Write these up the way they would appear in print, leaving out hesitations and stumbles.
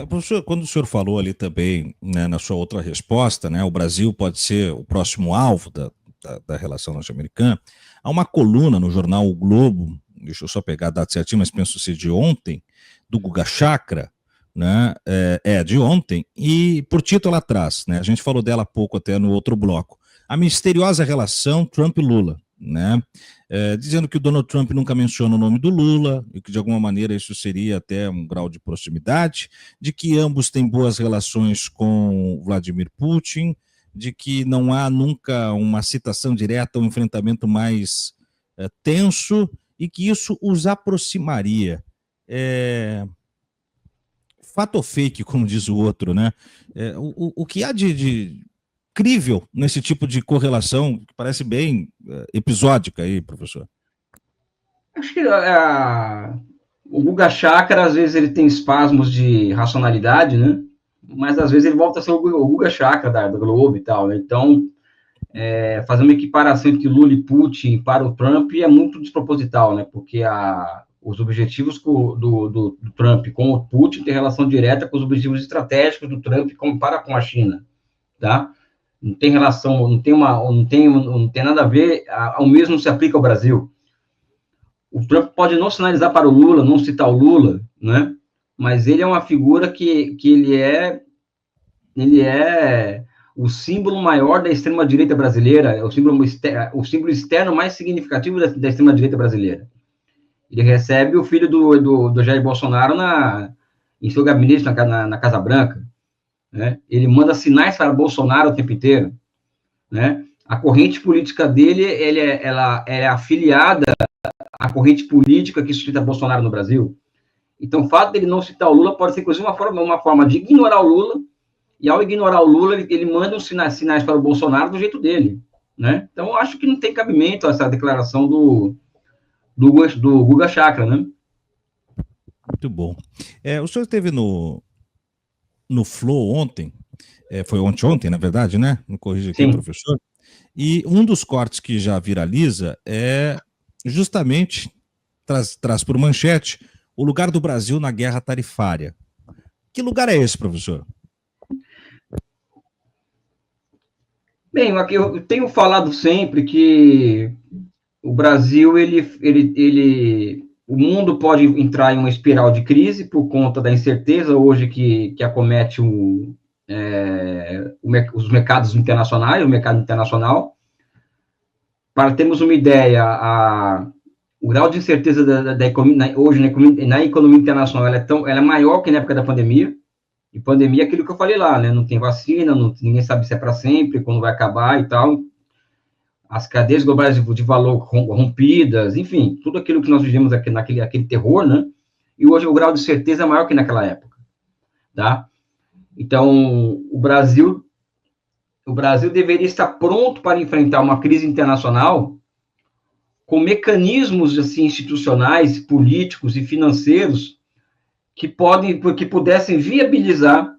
Professor, quando o senhor falou ali também, né, na sua outra resposta, né, o Brasil pode ser o próximo alvo da relação norte-americana, há uma coluna no jornal O Globo, deixa eu só pegar a data certinha, mas penso ser de ontem, do Guga Chakra, né, de ontem, e por título atrás, né, a gente falou dela há pouco até no outro bloco, a misteriosa relação Trump-Lula, né, dizendo que o Donald Trump nunca menciona o nome do Lula, e que de alguma maneira isso seria até um grau de proximidade, de que ambos têm boas relações com Vladimir Putin, de que não há nunca uma citação direta, um enfrentamento mais tenso, e que isso os aproximaria. Fato ou fake, como diz o outro, né? O que há de crível nesse tipo de correlação, que parece bem episódica aí, professor? Acho que o Guga Chakra, às vezes, ele tem espasmos de racionalidade, né? Mas, às vezes, ele volta a ser o Guga Chakra da Globo e tal, né? Então, fazer uma equiparação entre Lula e Putin para o Trump é muito desproposital, né? Porque os objetivos do Trump com o Putin têm relação direta com os objetivos estratégicos do Trump para com a China, tá? Não tem relação, não tem nada a ver, ao mesmo se aplica ao Brasil. O Trump pode não sinalizar para o Lula, não citar o Lula, né? Mas ele é uma figura que ele é o símbolo maior da extrema-direita brasileira, é o símbolo externo mais significativo da extrema-direita brasileira. Ele recebe o filho do Jair Bolsonaro em seu gabinete na Casa Branca, né? Ele manda sinais para Bolsonaro o tempo inteiro, né? A corrente política dele, ela é afiliada à corrente política que sustenta Bolsonaro no Brasil. Então, o fato dele não citar o Lula pode ser, inclusive, uma forma de ignorar o Lula, e ao ignorar o Lula, ele manda uns sinais para o Bolsonaro do jeito dele, né? Então, eu acho que não tem cabimento essa declaração do Guga Chakra, né? Muito bom. O senhor esteve no Flow ontem, foi ontem, na verdade, né? Me corrija aqui, Sim. professor. E um dos cortes que já viraliza é justamente, traz por manchete, o lugar do Brasil na guerra tarifária. Que lugar é esse, professor? Bem, eu tenho falado sempre que o Brasil, o mundo pode entrar em uma espiral de crise por conta da incerteza hoje que acomete os mercados internacionais, o mercado internacional. Para termos uma ideia, o grau de incerteza da economia, hoje na economia internacional ela é maior que na época da pandemia. E pandemia é aquilo que eu falei lá, né? Não tem vacina, ninguém sabe se é para sempre, quando vai acabar e tal. As cadeias globais de valor rompidas, enfim, tudo aquilo que nós vivemos aquele terror, né? E hoje o grau de certeza é maior que naquela época, tá? Então, o Brasil deveria estar pronto para enfrentar uma crise internacional com mecanismos assim, institucionais, políticos e financeiros que pudessem viabilizar,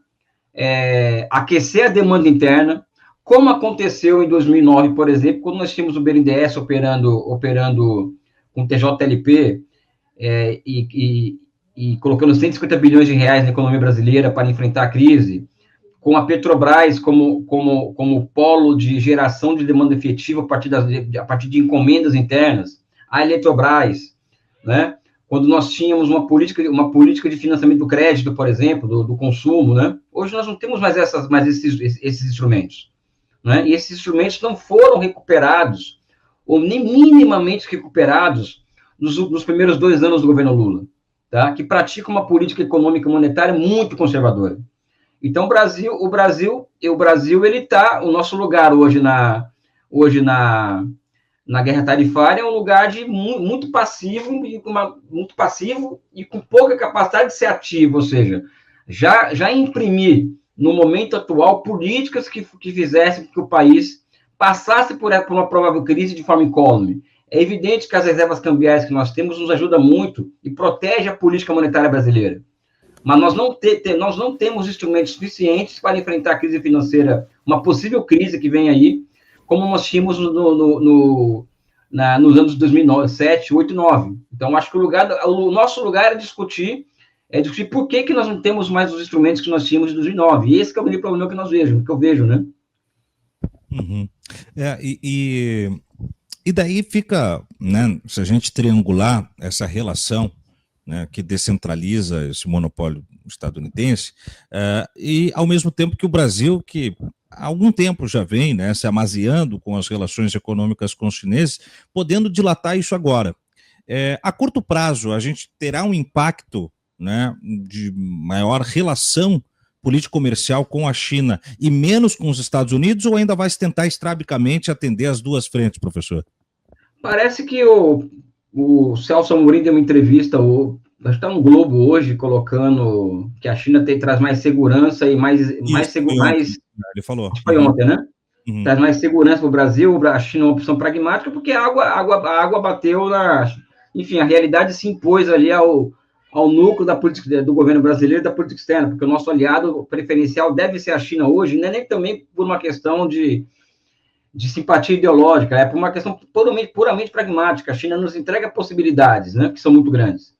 aquecer a demanda interna, como aconteceu em 2009, por exemplo, quando nós tínhamos o BNDES operando com TJLP e colocando 150 bilhões de reais na economia brasileira para enfrentar a crise, com a Petrobras como polo de geração de demanda efetiva a partir de encomendas internas, a Eletrobras, né? Quando nós tínhamos uma política de financiamento do crédito, por exemplo, do consumo, né? Hoje nós não temos mais esses instrumentos, né? E esses instrumentos não foram recuperados, ou nem minimamente recuperados, nos primeiros 2 anos do governo Lula, tá? Que pratica uma política econômica e monetária muito conservadora. Então, o Brasil, ele está, o nosso lugar hoje na guerra tarifária é um lugar de muito passivo e com pouca capacidade de ser ativo, ou seja, já imprimir no momento atual políticas que fizessem que o país passasse por uma provável crise de forma incólume. É evidente que as reservas cambiais que nós temos nos ajuda muito e protege a política monetária brasileira. Mas nós não temos instrumentos suficientes para enfrentar a crise financeira, uma possível crise que vem aí, como nós tínhamos nos anos 2007, 2008 e 2009. Então, acho que o nosso lugar é discutir é discutir por que nós não temos mais os instrumentos que nós tínhamos em 2009. E esse que é o grande problema que eu vejo, né? Uhum. E daí fica, né, se a gente triangular essa relação, né, que descentraliza esse monopólio estadunidense, e ao mesmo tempo que o Brasil, que há algum tempo já vem, né, se amaziando com as relações econômicas com os chineses, podendo dilatar isso agora. A curto prazo, a gente terá um impacto, né, de maior relação político-comercial com a China e menos com os Estados Unidos, ou ainda vai se tentar estrabicamente atender as duas frentes, professor? Parece que o Celso Amorim deu uma entrevista, acho que está no Globo hoje, colocando que a China traz mais segurança e mais ele falou. Foi ontem, né? Uhum. Traz mais segurança para o Brasil, a China é uma opção pragmática, porque a água bateu enfim, a realidade se impôs ali ao núcleo da política do governo brasileiro e da política externa, porque o nosso aliado preferencial deve ser a China hoje, não é nem também por uma questão de simpatia ideológica, é por uma questão puramente pragmática. A China nos entrega possibilidades, né, que são muito grandes,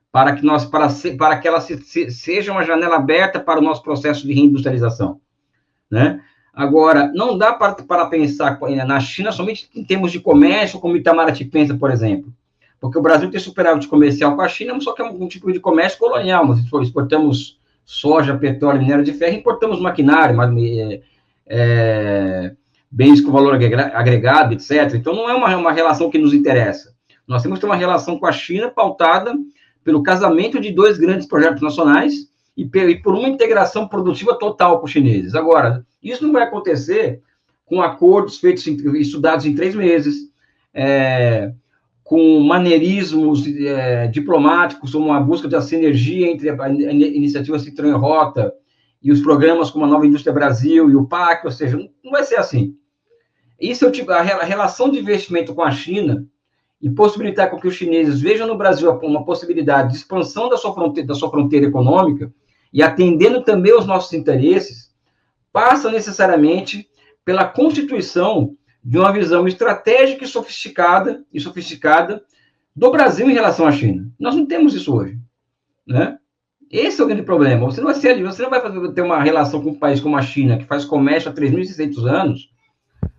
para que ela seja uma janela aberta para o nosso processo de reindustrialização, né? Agora, não dá para pensar na China somente em termos de comércio, como Itamaraty pensa, por exemplo, porque o Brasil tem superávit comercial com a China, só que é um tipo de comércio colonial. Nós exportamos soja, petróleo, minério de ferro, importamos maquinário, bens com valor agregado, etc. Então, não é uma relação que nos interessa. Nós temos que ter uma relação com a China pautada pelo casamento de dois grandes projetos nacionais e por uma integração produtiva total com os chineses. Agora, isso não vai acontecer com acordos feitos, estudados em 3 meses, com maneirismos diplomáticos, como a busca da sinergia entre a iniciativa Citroën Rota e os programas como a Nova Indústria Brasil e o PAC, ou seja, não vai ser assim. Isso é o tipo, a relação de investimento com a China e possibilitar com que os chineses vejam no Brasil uma possibilidade de expansão da sua fronteira econômica e atendendo também os nossos interesses, passa necessariamente pela constituição de uma visão estratégica e sofisticada do Brasil em relação à China. Nós não temos isso hoje, né? Esse é o grande problema. Você não vai ter uma relação com um país como a China, que faz comércio há 3.600 anos,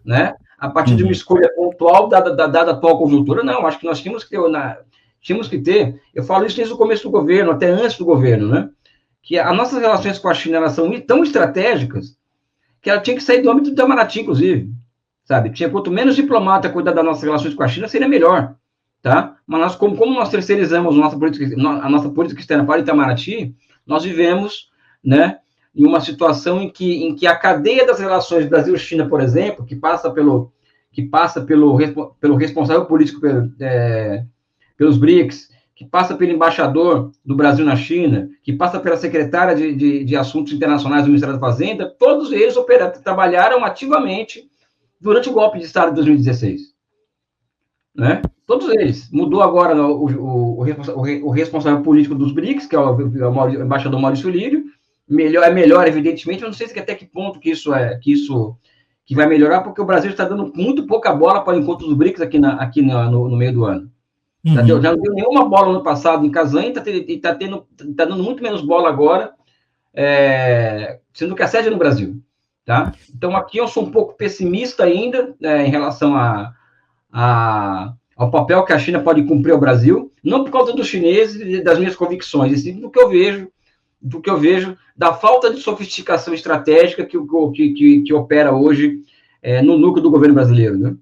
né? A partir de uma escolha pontual dada a atual conjuntura. Não, acho que nós tínhamos que ter, eu falo isso desde o começo do governo, até antes do governo, né? Que as nossas relações com a China, elas são tão estratégicas que ela tinha que sair do âmbito do Itamaraty, inclusive, sabe? Quanto menos diplomata cuidar das nossas relações com a China, seria melhor, tá? Mas como nós terceirizamos a nossa política externa para o Itamaraty, nós vivemos, né, em uma situação em que a cadeia das relações Brasil-China, por exemplo, que passa pelo responsável político pelos BRICS, que passa pelo embaixador do Brasil na China, que passa pela secretária de Assuntos Internacionais do Ministério da Fazenda, todos eles trabalharam ativamente durante o golpe de Estado de 2016. Né? Todos eles. Mudou agora o responsável político dos BRICS, que é o embaixador Maurício Lírio. Melhor, evidentemente, eu não sei até que ponto que vai melhorar, porque o Brasil está dando muito pouca bola para o encontro dos BRICS aqui no meio do ano. Uhum. Já não deu nenhuma bola no passado em Kazan e está dando muito menos bola agora, sendo que a sede é no Brasil. Tá? Então, aqui eu sou um pouco pessimista ainda em relação ao papel que a China pode cumprir ao Brasil, não por causa dos chineses e das minhas convicções, e sim do que eu vejo da falta de sofisticação estratégica que opera hoje no núcleo do governo brasileiro, né?